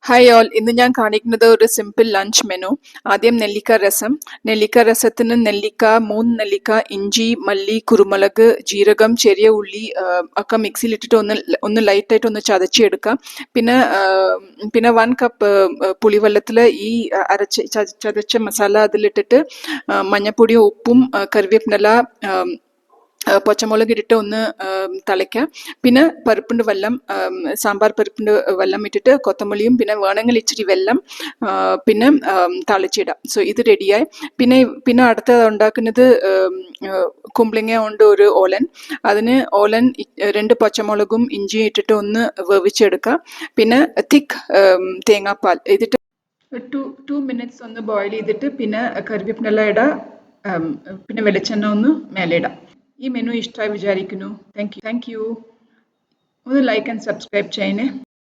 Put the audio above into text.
Hi all, ഇന്ന് ഞാൻ കാണിക്കുന്നത് ഒരു സിമ്പിൾ ലഞ്ച് മെനു. ആദ്യം നെല്ലിക്ക രസം. നെല്ലിക്ക രസത്തിന് നെല്ലിക്ക, 3 നെല്ലിക്ക, ഇഞ്ചി, മല്ലി, കുരുമുളക്, ജീരകം, ചെറിയ ഉള്ളി ഒക്കെ മിക്സിയിലിട്ടിട്ട് ഒന്ന് ലൈറ്റായിട്ട് ഒന്ന് ചതച്ചെടുക്കാം. പിന്നെ 1 കപ്പ് പുളിവെള്ളത്തിൽ ഈ ചതച്ച മസാല അതിലിട്ടിട്ട് മഞ്ഞപ്പൊടിയും ഉപ്പും കറിവേപ്പില പച്ചമുളക് ഇട്ടിട്ട് ഒന്ന് തിളയ്ക്കുക. പിന്നെ പരിപ്പിൻ്റെ വെള്ളം, സാമ്പാർ പരിപ്പിൻ്റെ വെള്ളം ഇട്ടിട്ട് കൊത്തമല്ലിയും പിന്നെ വേണമെങ്കിൽ ഇച്ചിരി വെള്ളം പിന്നെ തളിച്ചിടാം. സോ ഇത് റെഡിയായി. പിന്നെ അടുത്തത് ഉണ്ടാക്കുന്നത് കുമ്പളങ്ങ കൊണ്ട് ഒരു ഓലൻ. അതിന് ഓലൻ 2 പച്ചമുളകും ഇഞ്ചിയും ഇട്ടിട്ട് ഒന്ന് വേവിച്ചെടുക്കുക. പിന്നെ തിക്ക് തേങ്ങാപ്പാൽ ഇതിട്ട് 2 മിനിറ്റ്സ് ഒന്ന് ബോയിൽ ചെയ്തിട്ട് പിന്നെ കറിവേപ്പില ഇടുക. പിന്നെ വെളിച്ചെണ്ണ ഒന്ന് മേലെ ഇടാം. ഈ മെനു ഇഷ്ടമായി വിചാരിക്കുന്നു. Thank you. ഒന്ന് ലൈക്ക് ആൻഡ് സബ്സ്ക്രൈബ് ചെയ്യണേ.